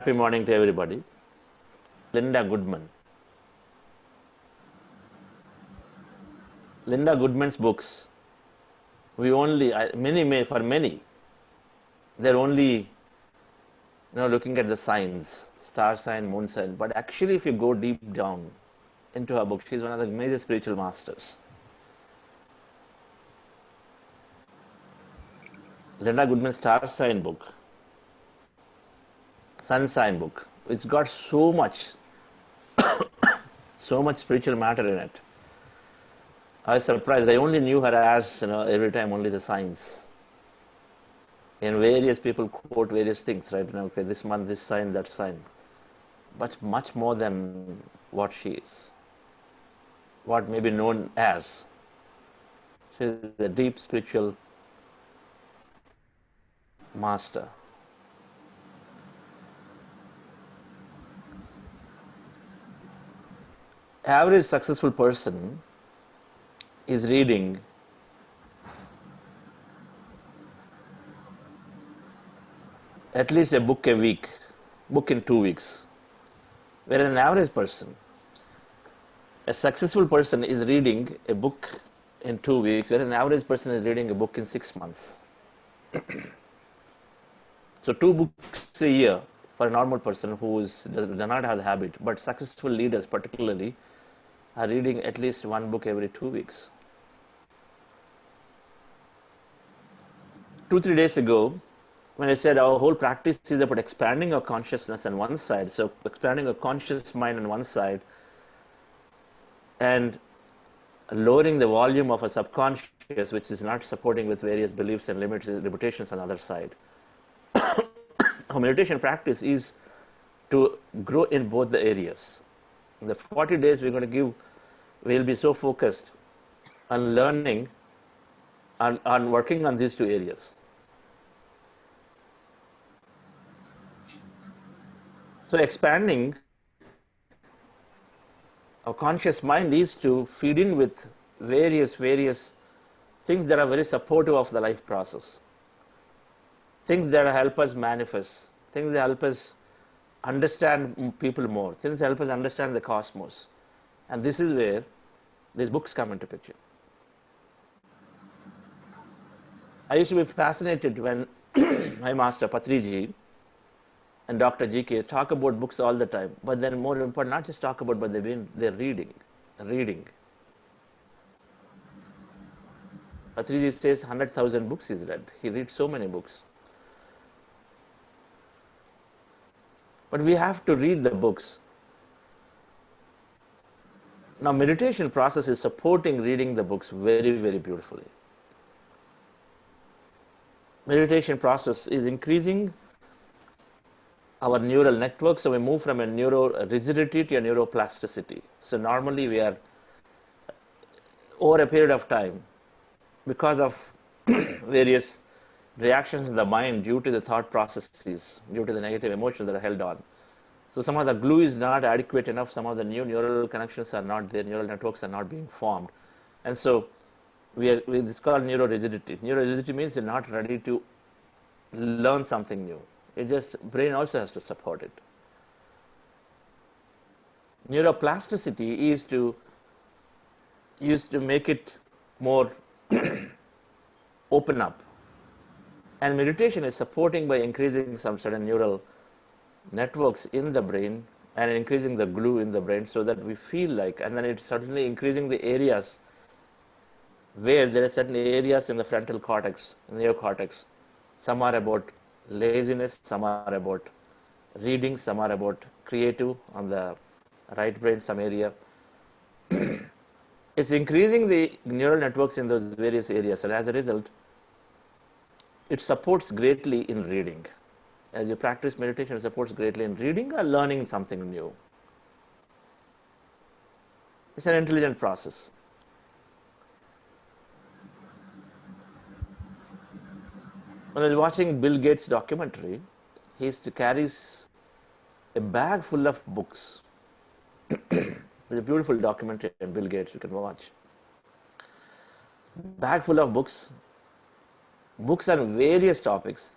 Happy morning to everybody. Linda Goodman. Linda Goodman's books, for many, they're only looking at the signs, star sign, moon sign. But actually, if you go deep down into her book, she's one of the major spiritual masters. Linda Goodman's star sign book, sun sign book, it's got so much spiritual matter in it. I was surprised. I only knew her as, every time only the signs. And various people quote various things, right? Okay, this month, this sign, that sign. But much more than what she is. What may be known as. She is a deep spiritual master. Average successful person is reading at least a book a week, book in 2 weeks. Whereas an average person, a successful person is reading a book in 2 weeks, whereas an average person is reading a book in 6 months. So 2 books a year for a normal person who does not have the habit, but successful leaders particularly are reading at least 1 book every 2 weeks. 2-3 days ago, when I said our whole practice is about expanding our consciousness on one side, so expanding a conscious mind on one side, and lowering the volume of a subconscious, which is not supporting with various beliefs and limitations on the other side. Our meditation practice is to grow in both the areas. In the 40 days we'll be so focused on learning, on working on these 2 areas. So expanding our conscious mind is to feed in with various things that are very supportive of the life process. Things that help us manifest, things that help us understand people more, things that help us understand the cosmos. And this is where these books come into picture. I used to be fascinated when my master Patriji and Dr. G.K. talk about books all the time, but then more important, not just talk about, but they're reading. Patriji says 100,000 books he's read. He reads so many books. But we have to read the books. Now, meditation process is supporting reading the books very, very beautifully. Meditation process is increasing our neural network, so we move from a neuro-rigidity to a neuroplasticity. So normally we are, over a period of time, because of various reactions in the mind due to the thought processes, due to the negative emotions that are held on. So some of the glue is not adequate enough, some of the new neural connections are not there, neural networks are not being formed. And so this is called neuro-rigidity. Neuro-rigidity means you're not ready to learn something new. Brain also has to support it. Neuroplasticity is to make it more open up. And meditation is supporting by increasing some certain neural networks in the brain and increasing the glue in the brain so that we feel like, and then it's certainly increasing the areas where there are certain areas in the frontal cortex, neocortex. Some are about laziness, some are about reading, some are about creative on the right brain, some area. It's increasing the neural networks in those various areas, and as a result, it supports greatly in reading. As you practice meditation, it supports greatly in reading or learning something new. It's an intelligent process. When I was watching Bill Gates' documentary, he carries a bag full of books. There's a beautiful documentary on Bill Gates you can watch. Bag full of books on various topics.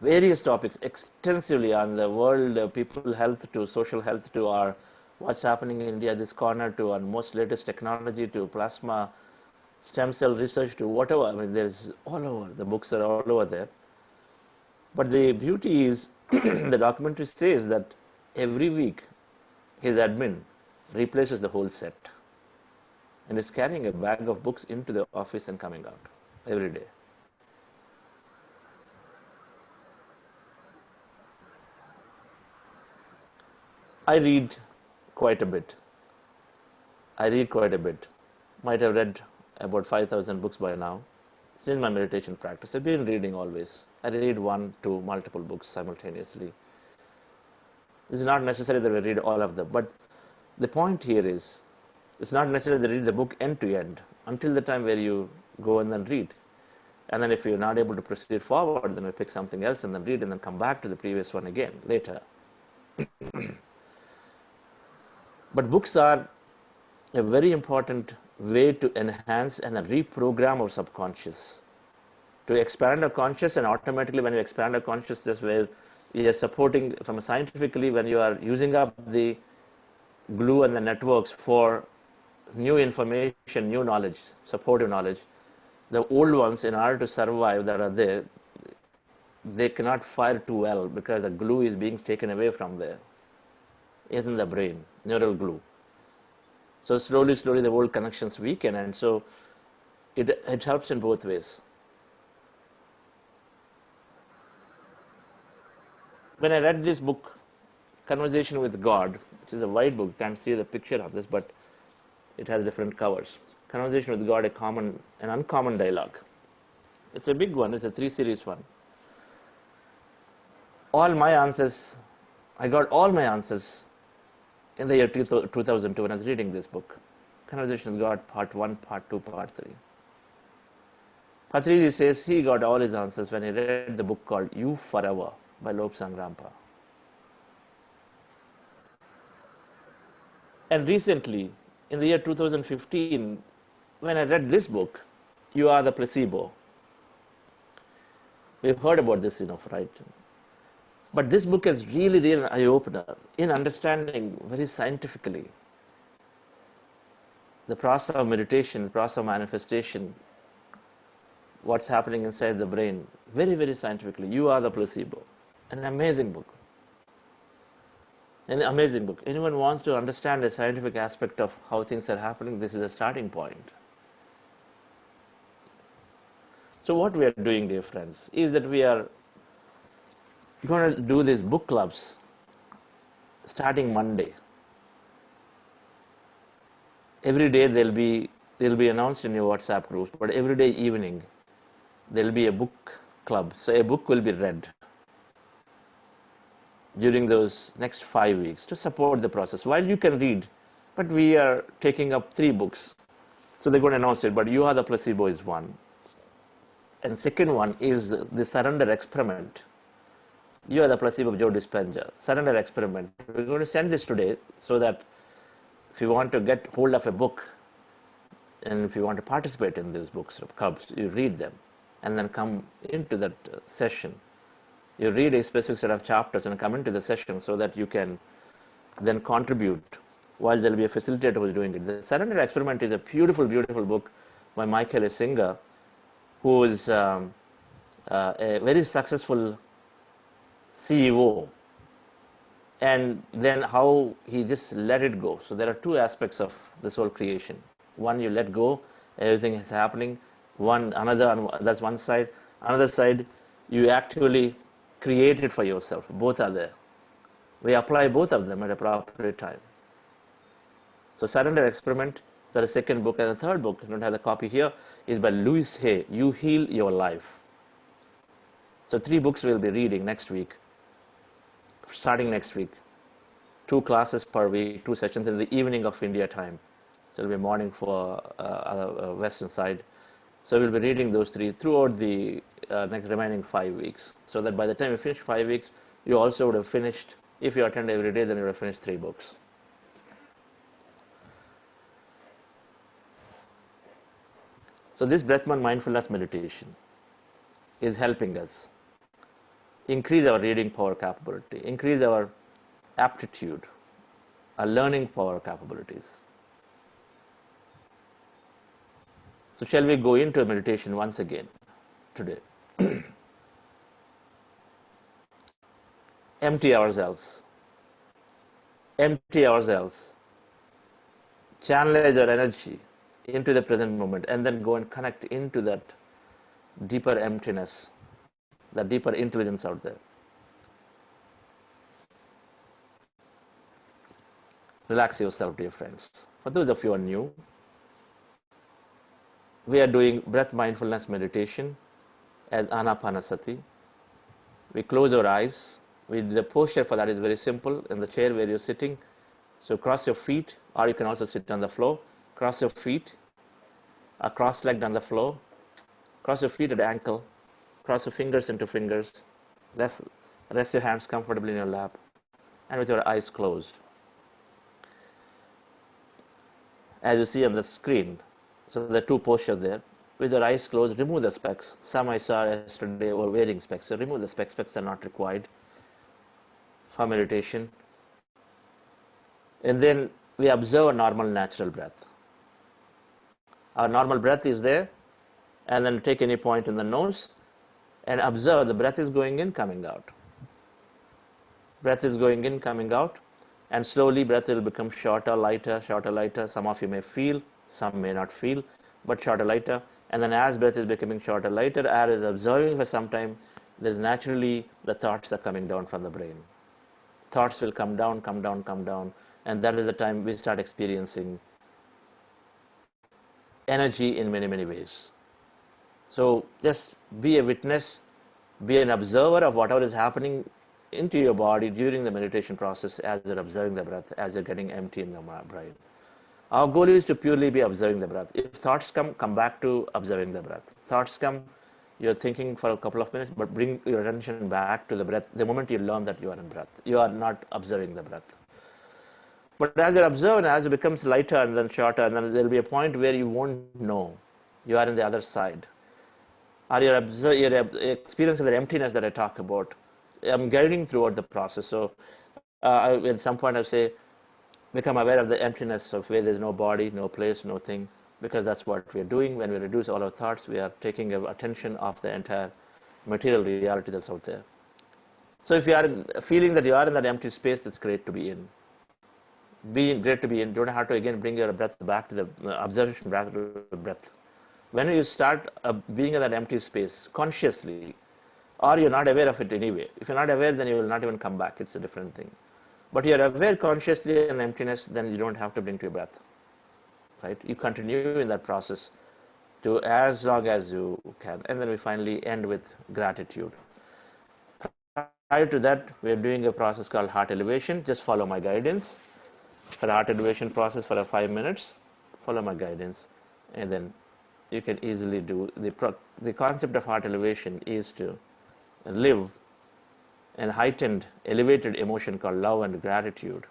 various topics extensively on the world, people health to social health to our what's happening in India, this corner to our most latest technology to plasma stem cell research to whatever. I mean, there's all over. The books are all over there. But the beauty is, the documentary says that every week his admin replaces the whole set and is carrying a bag of books into the office and coming out every day. I read quite a bit. Might have read about 5,000 books by now. Since my meditation practice, I've been reading always. I read 1 to multiple books simultaneously. It's not necessary that we read all of them, but the point here is, it's not necessary to read the book end to end until the time where you go and then read. And then if you're not able to proceed forward, then we pick something else and then read and then come back to the previous one again later. But books are a very important way to enhance and reprogram our subconscious, to expand our conscious, and automatically when you expand our consciousness, where you are supporting from scientifically, when you are using up the glue and the networks for new information, new knowledge, supportive knowledge, the old ones, in order to survive, that are there, they cannot fire too well because the glue is being taken away from there. It's in the brain, neural glue. So slowly the old connections weaken, and so it helps in both ways. When I read this book, Conversation with God, which is a white book, you can't see the picture of this, but it has different covers. Conversation with God, an uncommon dialogue. It's a big one, it's a 3-series one. I got all my answers in the year 2002 when I was reading this book. Conversation with God, part 1, part 2, part 3. Patrizi says he got all his answers when he read the book called You Forever by Lobsang Rampa. And recently, in the year 2015, when I read this book, You Are the Placebo. We've heard about this enough, right? But this book is really an eye-opener in understanding very scientifically the process of meditation, the process of manifestation, what's happening inside the brain, very scientifically. You Are the Placebo. An amazing book. An amazing book. Anyone wants to understand the scientific aspect of how things are happening, this is a starting point. So what we are doing, dear friends, is that we are going to do these book clubs starting Monday. Every day they'll be announced in your WhatsApp groups, but every day evening there'll be a book club. So a book will be read during those next 5 weeks to support the process. While you can read, but we are taking up 3 books. So they're going to announce it, but You Are the Placebo is one. And second one is the Surrender Experiment. You Are the Placebo of Joe Dispenza. Surrender Experiment. We're going to send this today so that if you want to get hold of a book and if you want to participate in these books clubs, you read them and then come into that session. You read a specific set of chapters and come into the session so that you can then contribute while there will be a facilitator who is doing it. The Surrender Experiment is a beautiful book by Michael Singer, who is a very successful CEO, and then how he just let it go. So there are 2 aspects of this whole creation. One, you let go, everything is happening. That's one side. Another side, you actively create it for yourself. Both are there. We apply both of them at appropriate time. So Surrender Experiment, the second book, and the third book, I don't have the copy here, is by Louise Hay, You Heal Your Life. So 3 books we'll be reading next week, starting next week. 2 classes per week, 2 sessions in the evening of India time. So it'll be morning for western side. So we'll be reading those 3 throughout the next remaining 5 weeks. So that by the time you finish 5 weeks, you also would have finished, if you attend every day, then you would have finished 3 books. So this Breathman mindfulness meditation is helping us increase our reading power capability, increase our aptitude, our learning power capabilities. So shall we go into meditation once again today? Empty ourselves. Empty ourselves. Channelize our energy into the present moment and then go and connect into that deeper emptiness, the deeper intelligence out there. Relax yourself, dear friends. For those of you who are new, we are doing breath mindfulness meditation as Anapanasati. We close our eyes. The posture for that is very simple. In the chair where you're sitting, so cross your feet, or you can also sit on the floor. Cross your feet, cross-legged on the floor. Cross your feet at the ankle. Cross your fingers into fingers. Rest your hands comfortably in your lap, and with your eyes closed. As you see on the screen, so there are two postures there. With your eyes closed, remove the specs. Some I saw yesterday were wearing specs, so remove the specs. Specs are not required for meditation. And then we observe a normal, natural breath. Our normal breath is there, and then take any point in the nose and observe the breath is going in, coming out. Breath is going in, coming out, and slowly breath will become shorter, lighter, shorter, lighter. Some of you may feel, some may not feel, but shorter, lighter. And then as breath is becoming shorter, lighter, air is observing for some time, there's naturally the thoughts are coming down from the brain. Thoughts will come down, come down, come down, and that is the time we start experiencing energy in many, many ways. So just be a witness, be an observer of whatever is happening into your body during the meditation process as you're observing the breath, as you're getting empty in your brain. Our goal is to purely be observing the breath. If thoughts come back to observing the breath. Thoughts come, you're thinking for a couple of minutes, but bring your attention back to the breath. The moment you learn that you are in breath, you are not observing the breath. But as you observe, and as it becomes lighter and then shorter, and then there will be a point where you won't know you are on the other side. Or your experience of the emptiness that I talk about, I'm guiding throughout the process. So at some point I say, become aware of the emptiness of where there's no body, no place, no thing, because that's what we're doing. When we reduce all our thoughts, we are taking attention of the entire material reality that's out there. So if you are feeling that you are in that empty space, that's great to be in. Great to be in. You don't have to again bring your breath back to the observation, back to the breath. When you start being in that empty space consciously, or you're not aware of it anyway. If you're not aware, then you will not even come back. It's a different thing. But you're aware consciously in emptiness, then you don't have to bring to your breath. Right? You continue in that process to as long as you can. And then we finally end with gratitude. Prior to that, we're doing a process called heart elevation. Just follow my guidance. For the heart elevation process for 5 minutes, follow my guidance, and then you can easily do the concept of heart elevation is to live a heightened, elevated emotion called love and gratitude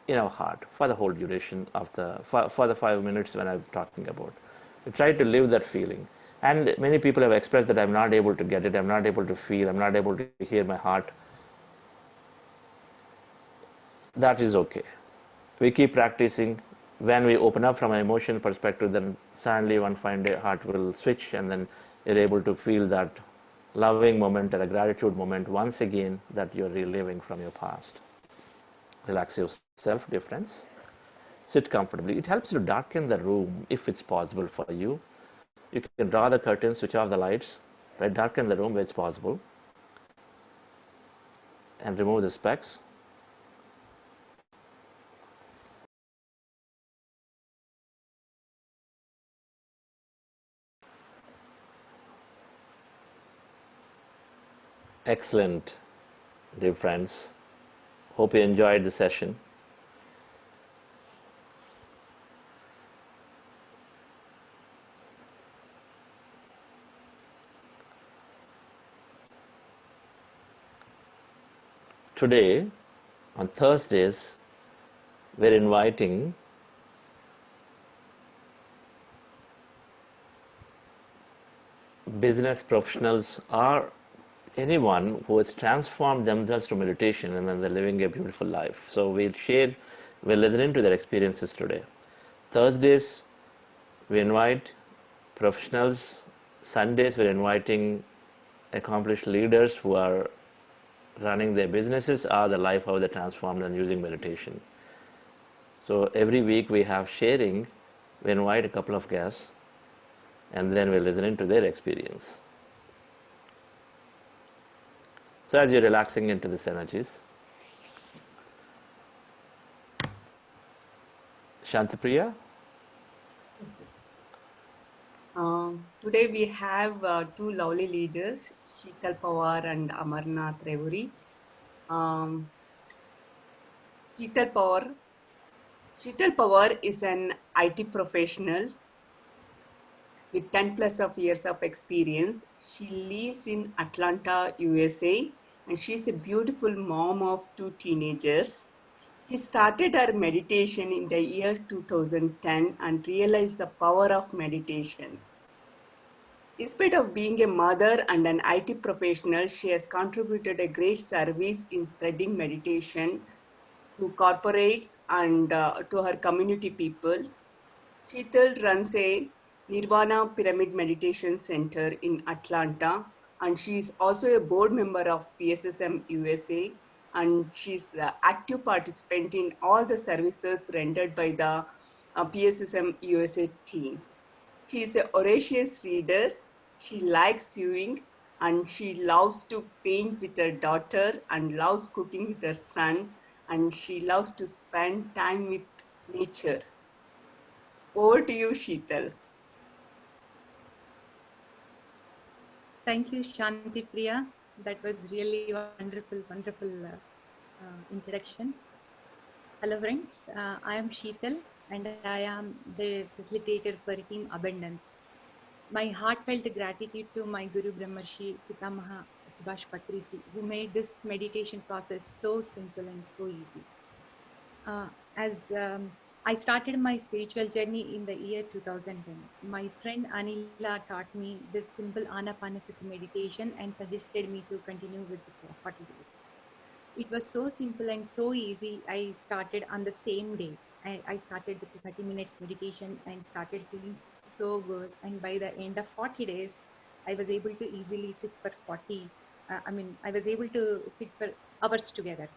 in our heart for the whole duration of for the 5 minutes when I'm talking about. We try to live that feeling. And many people have expressed that I'm not able to get it, I'm not able to feel, I'm not able to hear my heart. That is okay. We keep practicing. When we open up from an emotional perspective, then suddenly one fine day heart will switch, and then you're able to feel that loving moment or a gratitude moment once again that you're reliving from your past. Relax yourself, dear friends. Sit comfortably. It helps you to darken the room if it's possible for you. You can draw the curtains, switch off the lights, right? Darken the room where it's possible, and remove the specs. Excellent, dear friends. Hope you enjoyed the session. Today, on Thursdays, we're inviting business professionals or anyone who has transformed themselves through meditation and then they're living a beautiful life. So we're listening to their experiences today. Thursdays, we invite professionals. Sundays, we're inviting accomplished leaders who are running their businesses or their life, how they transformed and using meditation. So every week we have sharing. We invite a couple of guests and then we're listening to their experience. So as you're relaxing into these energies, Shantipriya? Yes. Today we have two lovely leaders, Sheetal Pawar and Amarnath Revuri. Um, Sheetal Pawar. Sheetal Pawar is an IT professional with 10 plus of years of experience. She lives in Atlanta, USA, and she's a beautiful mom of two teenagers. She started her meditation in the year 2010 and realized the power of meditation. Despite of being a mother and an IT professional, she has contributed a great service in spreading meditation to corporates and to her community people. Sheetal runs a Nirvana Pyramid Meditation Center in Atlanta, and she is also a board member of PSSM USA, and she's an active participant in all the services rendered by the PSSM USA team. She is a voracious reader. She likes sewing and she loves to paint with her daughter and loves cooking with her son, and she loves to spend time with nature. Over to you, Sheetal. Thank you, Shanti Priya. That was really wonderful, wonderful introduction. Hello, friends. I am Sheetal and I am the facilitator for Team Abundance. My heartfelt gratitude to my Guru Brahmarshi Pitamaha Subhash Patriji, who made this meditation process so simple and so easy. As I started my spiritual journey in the year 2010. My friend Anila taught me this simple Anapanasati meditation and suggested me to continue with the 40 days. It was so simple and so easy. I started on the same day. I started with the 30 minutes meditation and started feeling so good. And by the end of 40 days, I was able to easily sit for 40. I was able to sit for hours together.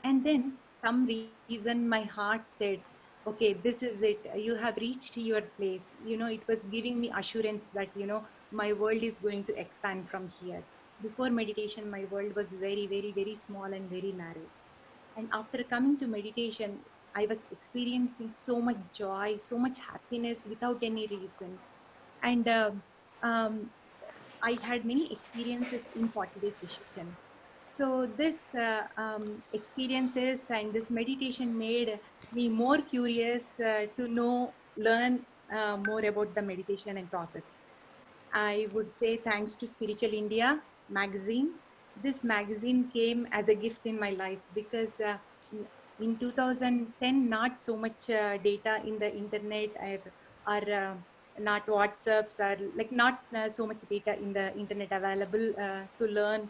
And then some reason my heart said, okay, this is it, you have reached your place. It was giving me assurance that my world is going to expand from here. Before meditation, my world was very, very, very small and very narrow. And after coming to meditation, I was experiencing so much joy, so much happiness without any reason. And um, I had many experiences in 40-day session. So this experiences and this meditation made me more curious to learn more about the meditation and process. I would say thanks to Spiritual India magazine. This magazine came as a gift in my life because in 2010, not so much data in the internet or not WhatsApps or like not so much data in the internet available to learn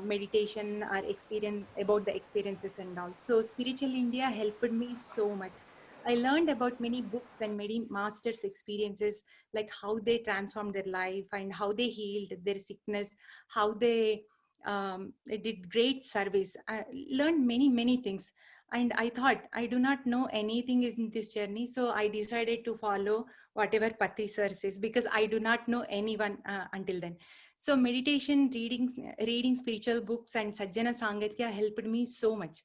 meditation or experience about the experiences and all. So Spiritual India helped me so much. I learned about many books and many masters experiences, like how they transformed their life and how they healed their sickness, how they did great service. I learned many things. And I thought, I do not know anything in this journey. So I decided to follow whatever Patri sir says, because I do not know anyone until then. So meditation, reading spiritual books and Sajjana Sangatya helped me so much.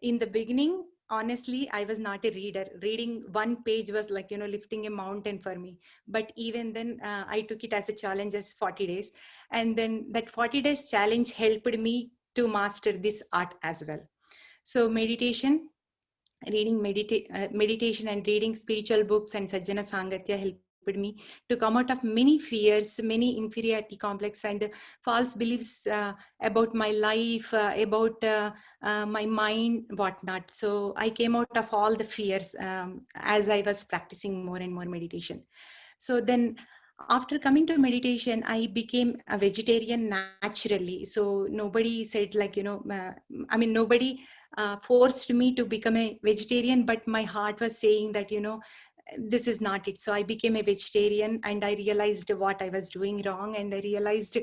In the beginning, honestly, I was not a reader. Reading one page was like, lifting a mountain for me. But even then, I took it as a challenge as 40 days. And then that 40 days challenge helped me to master this art as well. So meditation and reading spiritual books and Sajjana Sangatya helped me to come out of many fears, many inferiority complex and false beliefs about my life, about my mind, whatnot. So I came out of all the fears as I was practicing more and more meditation. So then After coming to meditation, I became a vegetarian naturally. So nobody said like, nobody forced me to become a vegetarian, but my heart was saying that, this is not it. So I became a vegetarian, and I realized what I was doing wrong. And I realized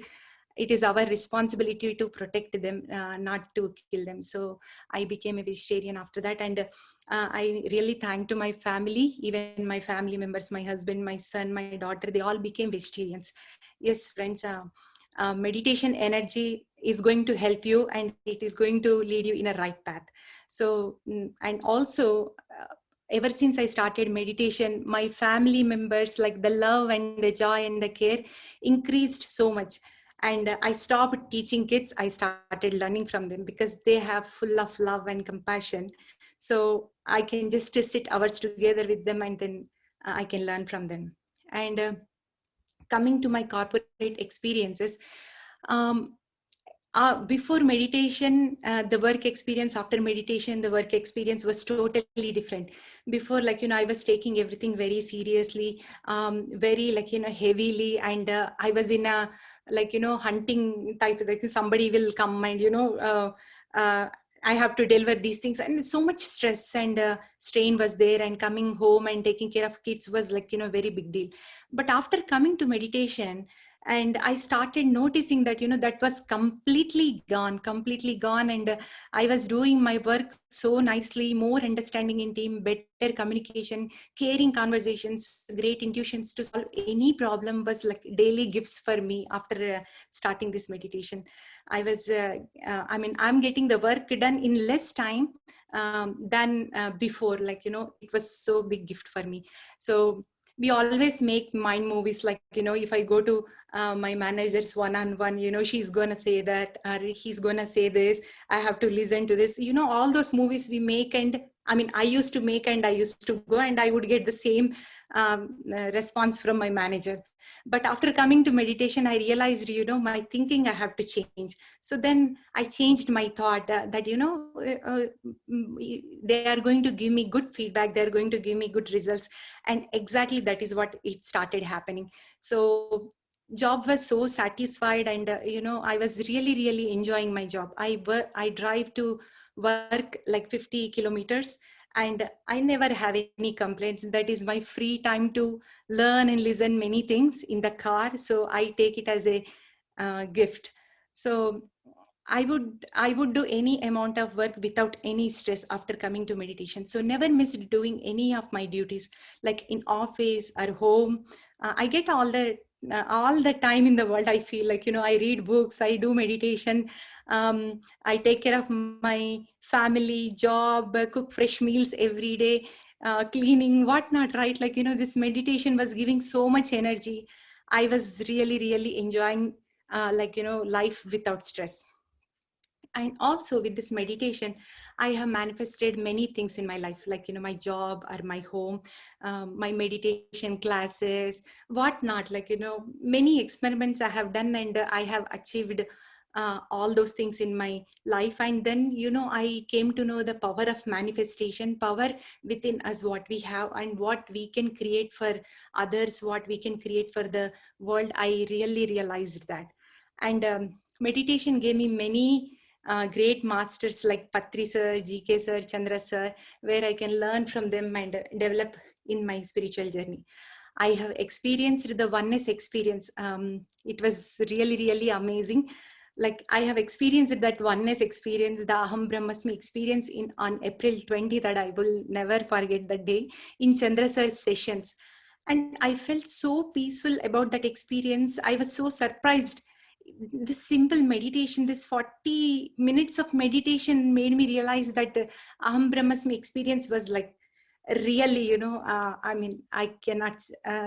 it is our responsibility to protect them, not to kill them. So I became a vegetarian after that. And I really thank to my family, even my family members, my husband, my son, my daughter, they all became vegetarians. Yes, friends, meditation energy is going to help you, and it is going to lead you in a right path. So, and also, ever since I started meditation, my family members, like the love and the joy and the care increased so much. And I stopped teaching kids. I started learning from them because they have full of love and compassion. So I can just sit hours together with them, and then I can learn from them. And coming to my corporate experiences, um, before meditation, the work experience, after meditation, the work experience was totally different. Before, like, I was taking everything very seriously, very, like, heavily. And I was in a, like, hunting type, like somebody will come and, I have to deliver these things. And so much stress and strain was there. And coming home and taking care of kids was like, very big deal. But after coming to meditation, and I started noticing that, that was completely gone. And I was doing my work so nicely, more understanding in team, better communication, caring conversations, great intuitions to solve any problem was like daily gifts for me after starting this meditation. I'm getting the work done in less time than before. Like, it was so big gift for me. So we always make mind movies, like, if I go to my manager's one-on-one, she's gonna say that, or he's gonna say this, I have to listen to this, all those movies we make. And I used to make, and I used to go, and I would get the same response from my manager. But after coming to meditation, I realized, my thinking I have to change. So then I changed my thought that, they are going to give me good feedback, they're going to give me good results. And exactly that is what it started happening. So job was so satisfied. And I was really enjoying my job. I drive to work like 50 kilometers, and I never have any complaints. That is my free time to learn and listen many things in the car. So I take it as a gift. So I would do any amount of work without any stress after coming to meditation. So never missed doing any of my duties, like in office or home. I get all the time in the world. I feel like, I read books, I do meditation, I take care of my family, job, cook fresh meals every day, cleaning, whatnot, right? Like, this meditation was giving so much energy. I was really enjoying, life without stress. And also with this meditation, I have manifested many things in my life, like, my job or my home, my meditation classes, whatnot, like, many experiments I have done, and I have achieved all those things in my life. And then, I came to know the power of manifestation, power within us, what we have and what we can create for others, what we can create for the world. I really realized that. And meditation gave me many great masters like Patri sir, GK sir, Chandra sir, where I can learn from them and develop in my spiritual journey. I have experienced the oneness experience. It was really amazing. Like, I have experienced that oneness experience, the Aham Brahmasmi experience on April 20, that I will never forget that day in Chandra sir's sessions. And I felt so peaceful about that experience. I was so surprised. This simple meditation, this 40 minutes of meditation made me realize that Aham Brahmasmi experience was like really, I cannot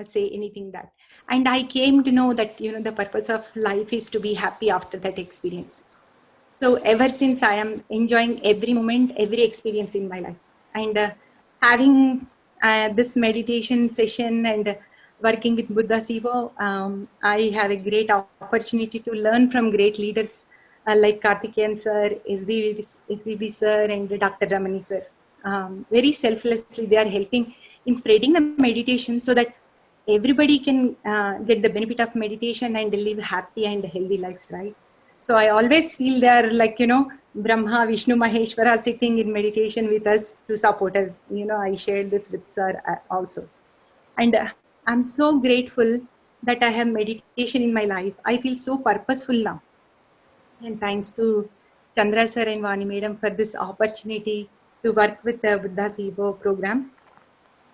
say anything that. And I came to know that, the purpose of life is to be happy after that experience. So ever since, I am enjoying every moment, every experience in my life. And having this meditation session and working with Buddha Sivo, I have a great opportunity to learn from great leaders like Karthikeyan sir, SVB sir, and Dr. Ramani sir. Very selflessly, they are helping in spreading the meditation so that everybody can get the benefit of meditation and live happy and healthy lives, right? So I always feel they are like, Brahma, Vishnu, Maheshwara sitting in meditation with us to support us. I shared this with Sir also. And I'm so grateful that I have meditation in my life. I feel so purposeful now. And thanks to Chandra Sir and Vani Madam for this opportunity to work with the Buddha's Ego program.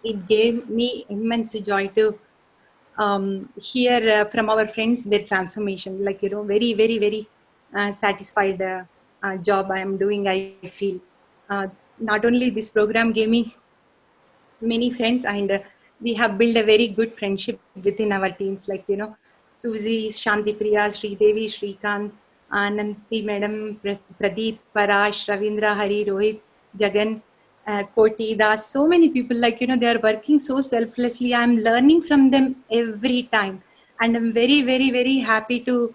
It gave me immense joy to hear from our friends their transformation. Like, very, very, very satisfied job I am doing, I feel. Not only this program gave me many friends, and we have built a very good friendship within our teams, like Suzy, Shanti Priya, Sri Devi, Shrikant, Ananti Madam, Pradeep, Parash, Ravindra, Hari, Rohit, Jagan, Koti Das, so many people, like they are working so selflessly. I'm learning from them every time, and I'm very, very, very happy to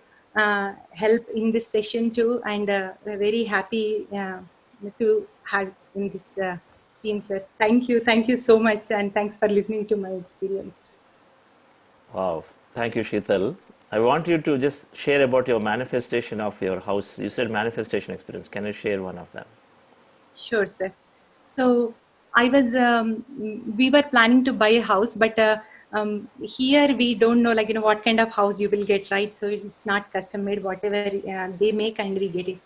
help in this session too, and very happy to have in this team, sir. Thank you so much, and thanks for listening to my experience. Wow, thank you, Sheetal. I want you to just share about your manifestation of your house. You said manifestation experience. Can you share one of them? Sure, sir. So I was, we were planning to buy a house, but here we don't know, like, what kind of house you will get, right? So it's not custom made, whatever they make, and we get it.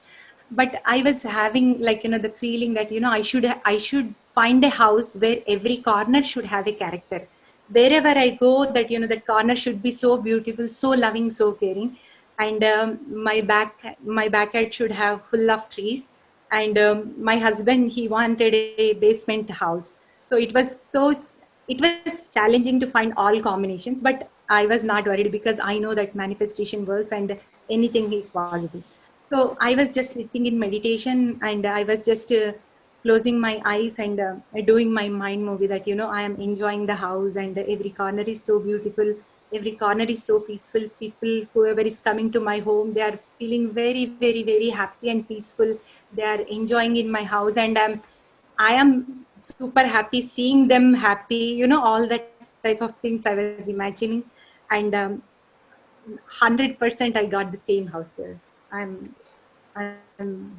But I was having, like, the feeling that, I should find a house where every corner should have a character. Wherever I go, that, that corner should be so beautiful, so loving, so caring. And my backyard should have full of trees. And my husband, he wanted a basement house. So it was challenging to find all combinations, but I was not worried because I know that manifestation works and anything is possible. So I was just sitting in meditation, and I was just closing my eyes and doing my mind movie that, I am enjoying the house, and every corner is so beautiful. Every corner is so peaceful. People, whoever is coming to my home, they are feeling very, very, very happy and peaceful. They are enjoying in my house, and I am super happy seeing them happy. All that type of things I was imagining, and 100% I got the same house, sir. I'm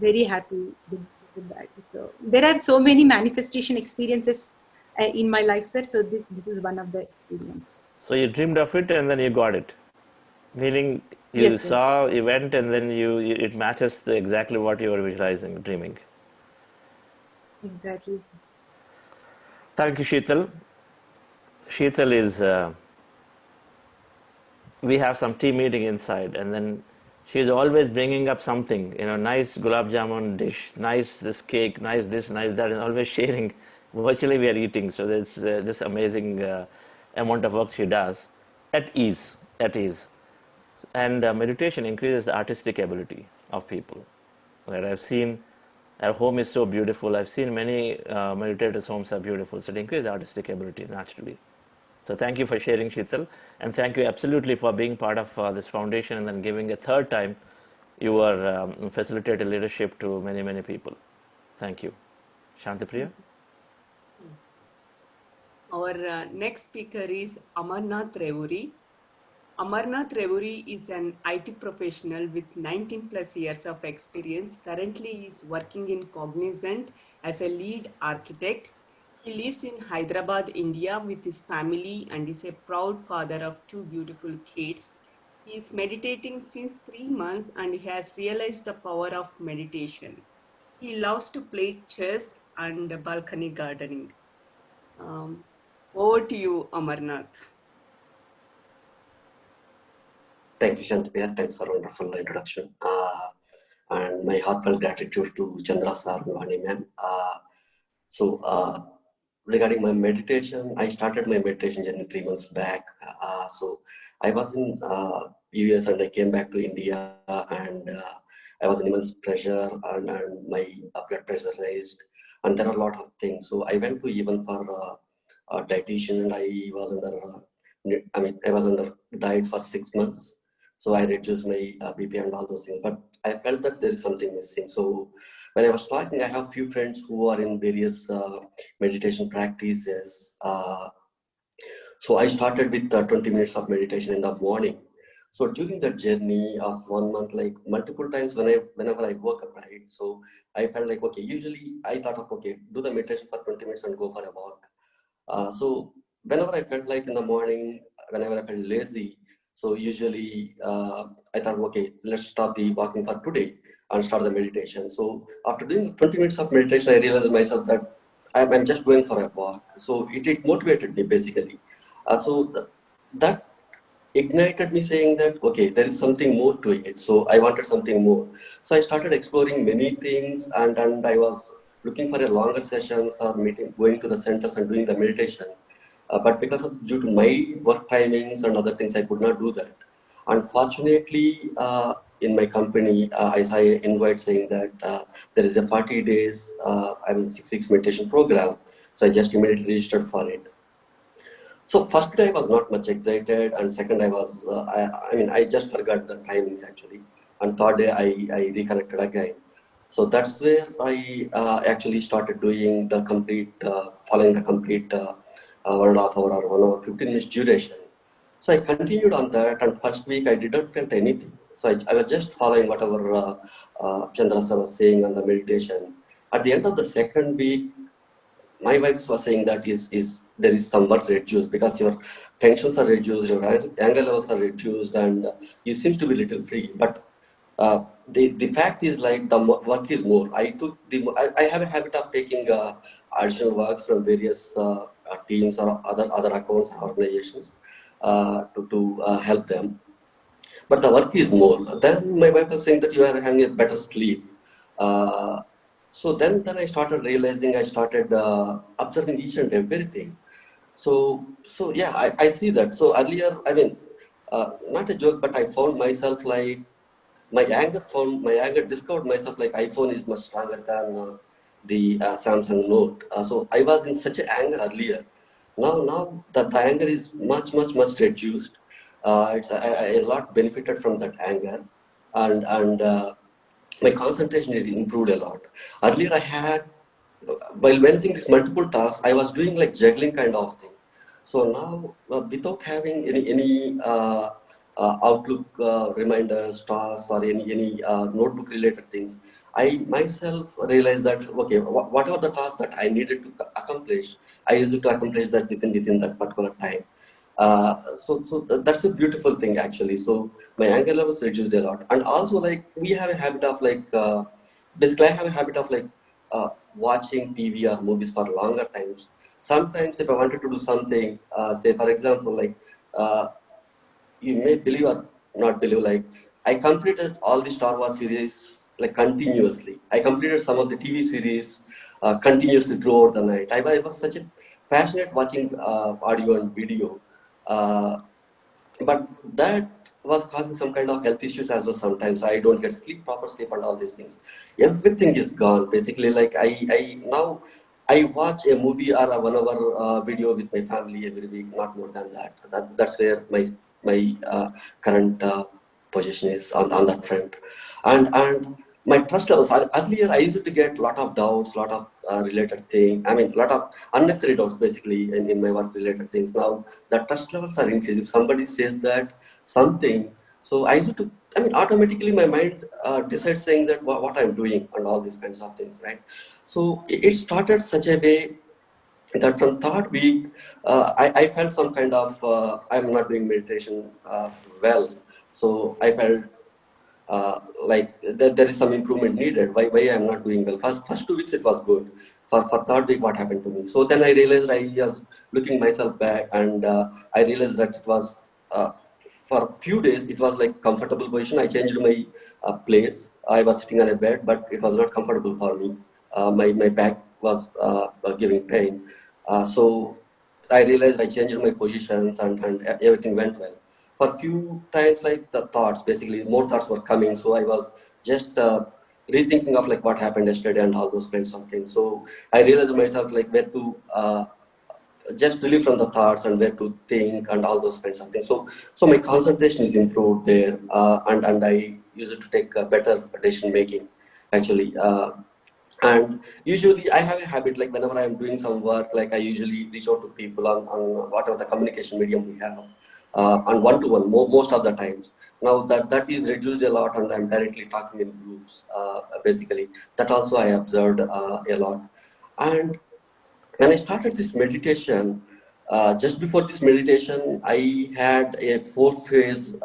very happy with that. So there are so many manifestation experiences in my life, sir. So this is one of the experience. So you dreamed of it and then you got it. Meaning you Yes, sir. saw event and then it matches exactly what you were visualizing, dreaming. Exactly. Thank you, Sheetal. Sheetal is, we have some tea meeting inside, and then she's always bringing up something, nice gulab jamun dish, nice this cake, nice this, nice that, and always sharing. Virtually we are eating, so there's this amazing amount of work she does at ease. And meditation increases the artistic ability of people. Right? I've seen our home is so beautiful. I've seen many meditators' homes are beautiful, so it increases artistic ability naturally. So thank you for sharing, Sheetal, and thank you absolutely for being part of this foundation and then giving a third time you are facilitated leadership to many, many people. Thank you. Shanti Priya? Yes. Our next speaker is Amarnath Revuri. Amarnath Revuri is an IT professional with 19 plus years of experience. Currently, he is working in Cognizant as a lead architect. He lives in Hyderabad, India with his family and is a proud father of 2 beautiful kids. He is meditating since 3 months and he has realized the power of meditation. He loves to play chess and balcony gardening. Over to you, Amarnath. Thank you, Shantipriya. Thanks for a wonderful introduction. And my heartfelt gratitude to Chandra Sir and Vani ma'am. Regarding my meditation, I started my meditation journey 3 months back. So I was in US and I came back to India, and I was in immense pressure, and my blood pressure raised, and there are a lot of things. So I went to even for a dietitian, and I was under diet for 6 months. So I reduced my BP and all those things, but I felt that there is something missing. So when I was talking, I have few friends who are in various meditation practices. So I started with 20 minutes of meditation in the morning. So during that journey of 1 month, like multiple times whenever I woke up, right? So I felt like, okay, usually I thought of, okay, do the meditation for 20 minutes and go for a walk. So whenever I felt like in the morning, whenever I felt lazy, so usually I thought, okay, let's stop the walking for today and start the meditation. So after doing 20 minutes of meditation, I realized myself that I'm just going for a walk. So it motivated me basically. That ignited me saying that, okay, there is something more to it. So I wanted something more. So I started exploring many things, and I was looking for a longer sessions or meeting, going to the centers and doing the meditation. But because of due to my work timings and other things, I could not do that. Unfortunately, in my company, I saw an invite saying that there is a 40 days, 6 meditation program. So I just immediately registered for it. So first day I was not much excited, and second I was, I just forgot the timings actually. And third day I reconnected again. So that's where I actually started doing the complete, following the complete 1.5 hour or 1 hour 15 minutes duration. So I continued on that, and first week I didn't felt anything. So I was just following whatever Chandra sir was saying on the meditation. At the end of the second week, my wife was saying that is there is somewhat reduced because your tensions are reduced, your anger levels are reduced, and you seems to be little free. But the fact is like the work is more. I have a habit of taking additional works from various teams or other accounts or organizations to help them. But the work is more. Then my wife was saying that you are having a better sleep. Uh, then I started realizing, I started observing each and everything. So yeah, I see that. So earlier, not a joke, but I found myself like my anger discovered myself like iPhone is much stronger than the Samsung Note. So I was in such a anger earlier. Now the anger is much reduced. I a lot benefited from that anger, and my concentration is improved a lot. Earlier I had, while managing these multiple tasks, I was doing like juggling kind of thing. So now, without having any Outlook reminders, tasks, or any notebook related things, I myself realized that, okay, whatever the task that I needed to accomplish, I used to accomplish that within that particular time. That's a beautiful thing actually. So my anger levels reduced a lot, and also like we have a habit of like basically I have a habit of like watching TV or movies for longer times. Sometimes if I wanted to do something, say for example, like you may believe or not believe, like I completed all the Star Wars series like continuously. I completed some of the TV series continuously throughout the night. I was such a passionate watching audio and video, but that was causing some kind of health issues as well. Sometimes I don't get proper sleep, and all these things. Everything is gone. Basically, like I now I watch a movie or a 1 hour video with my family every week, not more than that. That's where my current position is on that front. And my trust levels. Earlier, I used to get a lot of doubts, lot of related things. I mean, a lot of unnecessary doubts, basically, in my work related things. Now, the trust levels are increased. If somebody says that something, so I used to, automatically my mind decides saying that what I'm doing and all these kinds of things, right? So it started such a way that from third week, I felt some kind of, I'm not doing meditation well. So I felt like there is some improvement needed. Why I'm not doing well? First 2 weeks it was good. For third week, what happened to me? So then I realized I was looking myself back, and I realized that it was for a few days it was like comfortable position. I changed my place. I was sitting on a bed, but it was not comfortable for me. My back was giving pain. So I realized I changed my positions, and everything went well. For few times, like the thoughts, basically more thoughts were coming. So I was just rethinking of like what happened yesterday and all those kinds of things. So I realized myself like where to just relieve from the thoughts and where to think and all those kinds of things. So my concentration is improved there, and I use it to take better decision making actually. And usually I have a habit, like whenever I'm doing some work, like I usually reach out to people on whatever the communication medium we have, on one-to-one most of the times. Now that is reduced a lot, and I'm directly talking in groups, basically. That also I observed a lot. And when I started this meditation, just before this meditation, I had a 4-phase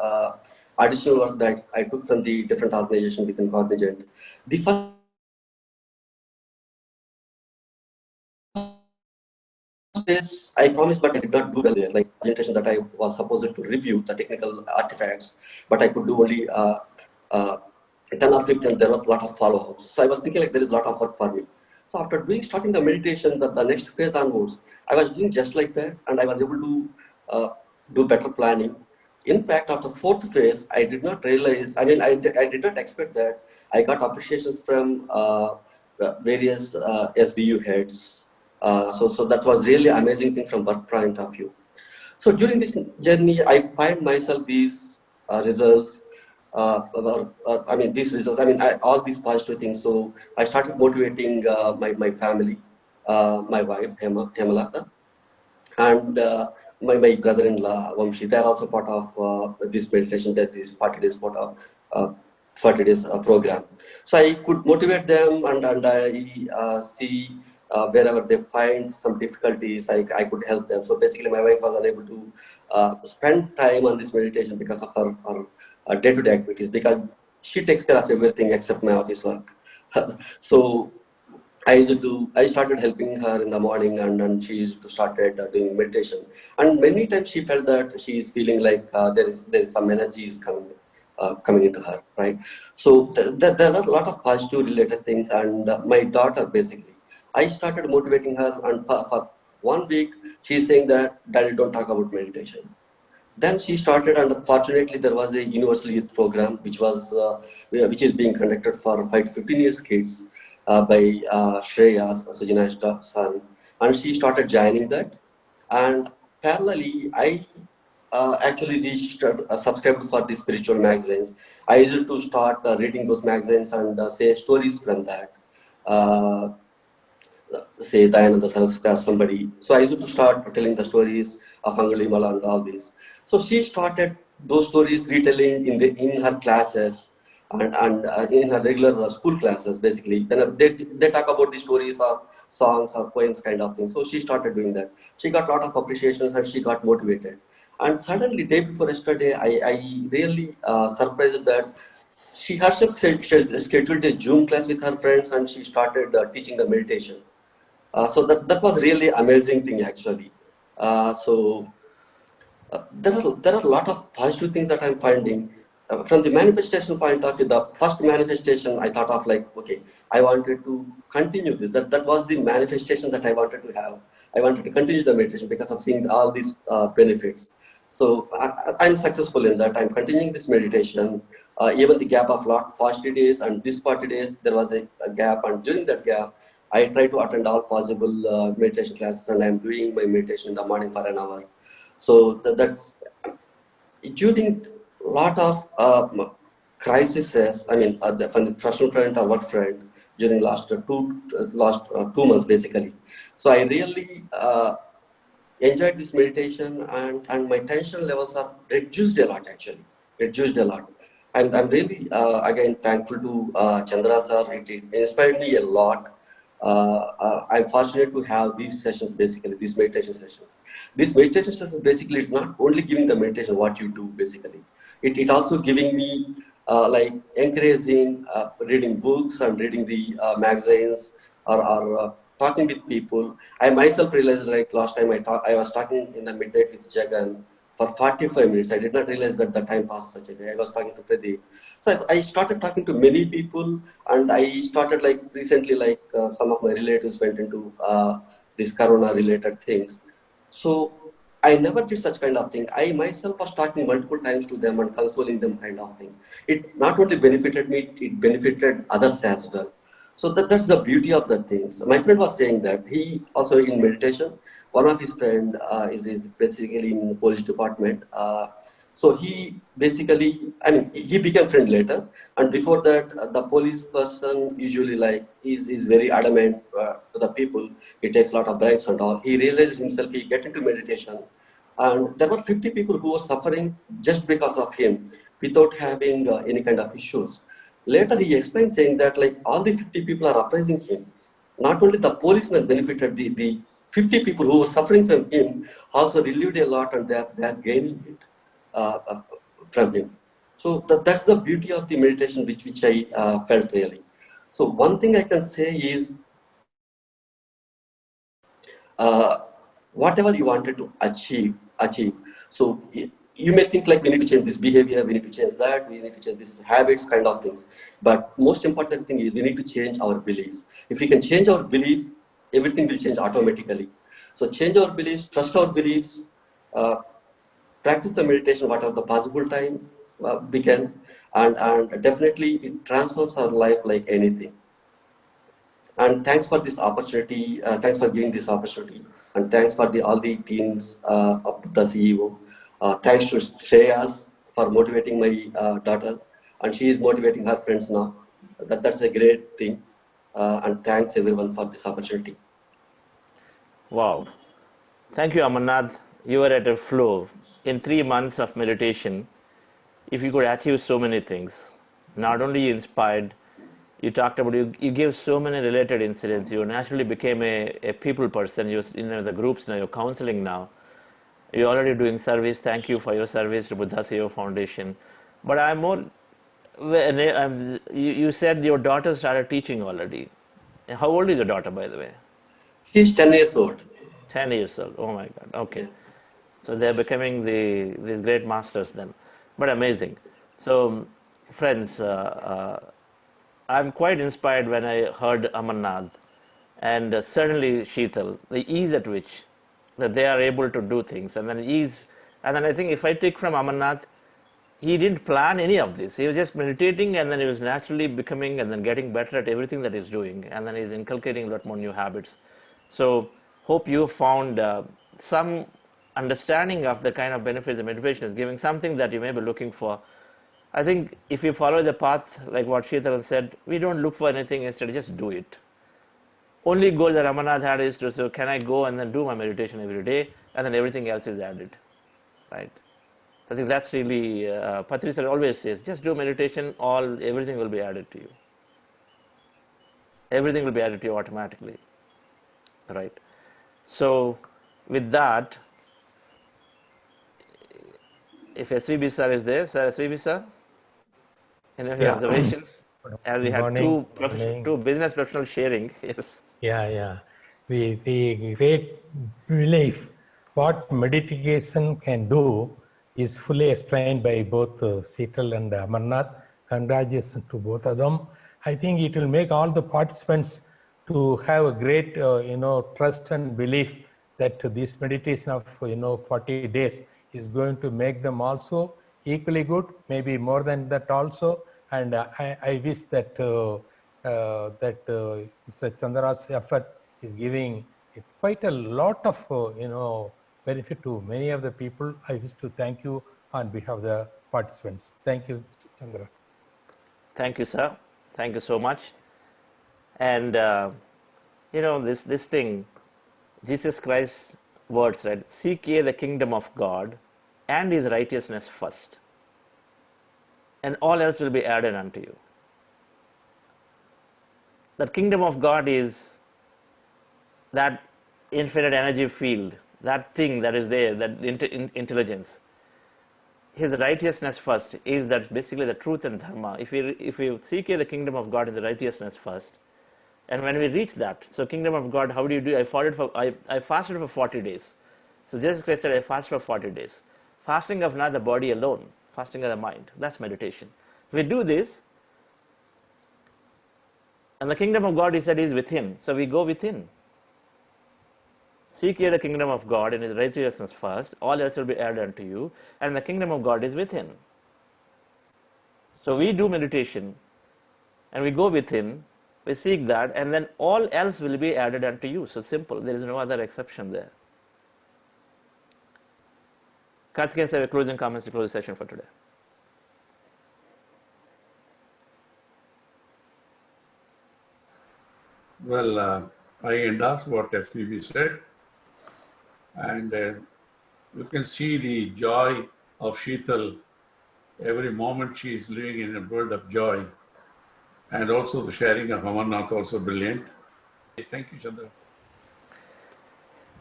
additional work that I took from the different organizations within Cognizant. The first phase, I promised, but I did not do well there. Like presentation that I was supposed to review the technical artifacts, but I could do only 10 or 15. There were a lot of follow-ups. So I was thinking like there is a lot of work for me. So after starting the meditation, the next phase onwards, I was doing just like that, and I was able to do better planning. In fact, after 4th phase, I did not realize, I did not expect that I got appreciations from various SBU heads. So that was really amazing thing from work point of view. So during this journey, I find myself these results, these results, all these positive things. So I started motivating my family, my wife, Hemalata, and my brother-in-law, Vamshi. They're also part of this meditation, that is 40 days uh, 40 days program. So I could motivate them, and I see wherever they find some difficulties, I could help them. So basically, my wife was unable to spend time on this meditation because of her day-to-day activities, because she takes care of everything except my office work. So I started helping her in the morning, and she used to started doing meditation. And many times she felt that she is feeling like there is some energy is coming into her, right? So there are a lot of positive related things. And my daughter, basically, I started motivating her, and for 1 week, she's saying that, Daddy, don't talk about meditation. Then she started, and fortunately, there was a universal youth program which is being conducted for 5 to 15 years kids by Shreya, Sujina's son, and she started joining that. And parallelly, I actually reached subscribed for the spiritual magazines. I used to start reading those magazines and say stories from that. Uh, Say Dayananda Saraswati or somebody. So I used to start telling the stories of Angulimala and all this. So she started those stories retelling in her classes, and in her regular school classes, basically. When they talk about the stories or songs or poems kind of thing. So she started doing that. She got a lot of appreciations, and she got motivated. And suddenly, day before yesterday, I really surprised that she herself scheduled a Zoom class with her friends, and she started teaching the meditation. So that was really amazing thing, actually. There are a lot of positive things that I'm finding. From the manifestation point of view, the first manifestation I thought of, like, okay, I wanted to continue this. That was the manifestation that I wanted to have. I wanted to continue the meditation because of seeing all these benefits. So I'm successful in that. I'm continuing this meditation. Even the gap of 40 days and this 40 days, there was a gap, and during that gap, I try to attend all possible meditation classes, and I'm doing my meditation in the morning for an hour. So that's during a lot of crises. From the professional front or work front, during last 2 months, basically. So I really enjoyed this meditation, and my tension levels are reduced a lot, actually. Reduced a lot. I'm really, again, thankful to Chandra sir. It inspired me a lot. I'm fortunate to have these sessions, basically, these meditation sessions. These meditation sessions, basically, it's not only giving the meditation what you do, basically. It also giving me, like, encouraging, reading books and reading the magazines, or talking with people. I myself realized, like, last time I was talking in the midnight with Jagan for 45 minutes. I did not realize that the time passed such a way. I was talking to Pradeep. So I started talking to many people, and I started, like, recently, like, some of my relatives went into these corona related things. So I never did such kind of thing. I myself was talking multiple times to them and consoling them, kind of thing. It not only benefited me, it benefited others as well. So that's the beauty of the things. My friend was saying that he also in meditation. One of his friend is basically in the police department. So he basically, I mean, he became friend later. And before that, the police person usually like is very adamant to the people. He takes a lot of bribes and all. He realized himself, he get into meditation. And there were 50 people who were suffering just because of him without having any kind of issues. Later, he explained saying that like all the 50 people are appraising him. Not only the policemen benefited, the 50 people who were suffering from him also relieved a lot and they are gaining it uh, uh, from him. So that's the beauty of the meditation which I felt really. So one thing I can say is uh, whatever you wanted to achieve. So you may think like we need to change this behavior, we need to change that, we need to change these habits, kind of things. But most important thing is we need to change our beliefs. If we can change our belief, everything will change automatically. So change our beliefs, trust our beliefs, uh, practice the meditation whatever the possible time we can, and definitely it transforms our life like anything. And thanks for this opportunity. Thanks for giving this opportunity, and thanks for all the teams of the CEO. Thanks to Shreyas for motivating my daughter, and she is motivating her friends now. That's a great thing. And thanks everyone for this opportunity. Wow. Thank you, Amarnath. You were at a flow. In 3 months of meditation, if you could achieve so many things, not only you inspired, you talked about, you gave so many related incidents. You naturally became a people person. You know the groups now, you're counseling now. You're already doing service. Thank you for your service to Buddha Seva Foundation. But I'm more, you said your daughter started teaching already. How old is your daughter, by the way? She's 10 years old. 10 years old. Oh my God. Okay. Yeah. So they're becoming these great masters then. But amazing. So, friends, I'm quite inspired when I heard Amarnath and certainly Sheetal, the ease at which that they are able to do things. And then I think if I take from Amarnath, he didn't plan any of this. He was just meditating and then he was naturally becoming and then getting better at everything that he's doing. And then he's inculcating a lot more new habits. So hope you found some understanding of the kind of benefits the meditation is giving, something that you may be looking for. I think if you follow the path, like what Sheetal said, we don't look for anything, instead just do it. Only goal that Amarnath had is to say, can I go and then do my meditation every day, and then everything else is added, right? I think that's really, Patricia always says, just do meditation, everything will be added to you. Everything will be added to you automatically, right? So with that, if SVB sir is there, sir, SVB sir, any of your observations? As we had two business professionals sharing, yes. Yeah. The great belief what meditation can do is fully explained by both Sheetal and Amarnath. Congratulations to both of them. I think it will make all the participants to have a great, trust and belief that this meditation of, 40 days is going to make them also equally good, maybe more than that also. And I wish that Mr. Chandra's effort is giving quite a lot of, benefit to many of the people. I wish to thank you on behalf of the participants. Thank you, Mr. Chandra. Thank you, sir. Thank you so much. And, this thing, Jesus Christ's words, right? Seek ye the kingdom of God and his righteousness first, and all else will be added unto you. The kingdom of God is that infinite energy field, that thing that is there, that intelligence. His righteousness first is that basically the truth and dharma. If we seek the kingdom of God in the righteousness first, and when we reach that, so kingdom of God, how do you do? I fasted for 40 days. So Jesus Christ said, I fasted for 40 days. Fasting of not the body alone, fasting of the mind. That's meditation. We do this, and the kingdom of God, he said, is within. So we go within. Seek ye the kingdom of God and his righteousness first, all else will be added unto you, and the kingdom of God is within. So we do meditation, and we go within, we seek that, and then all else will be added unto you. So simple, there is no other exception there. Karthikeyan, say closing comments to close the session for today. Well, I endorse what FPB said, and you can see the joy of Sheetal. Every moment she is living in a world of joy, and also the sharing of Amarnath, also brilliant. Thank you, Chandra.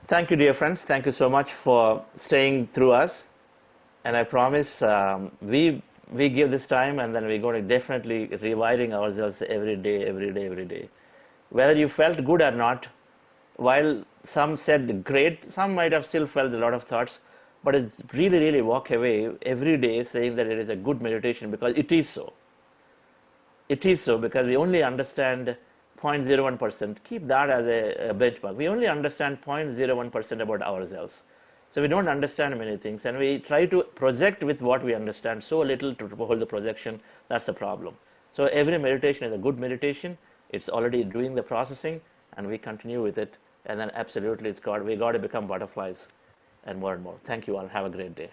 Thank you, dear friends. Thank you so much for staying through us. And I promise we give this time, and then we're going to definitely rewiring ourselves every day. Whether you felt good or not, while some said great, some might have still felt a lot of thoughts, but it's really walk away every day saying that it is a good meditation, because it is so. It is so, because we only understand 0.01%. Keep that as a benchmark. We only understand 0.01% about ourselves. So we don't understand many things, and we try to project with what we understand so little to hold the projection. That's the problem. So every meditation is a good meditation. It's already doing the processing, and we continue with it. And then absolutely, we got to become butterflies and more and more. Thank you all. Have a great day.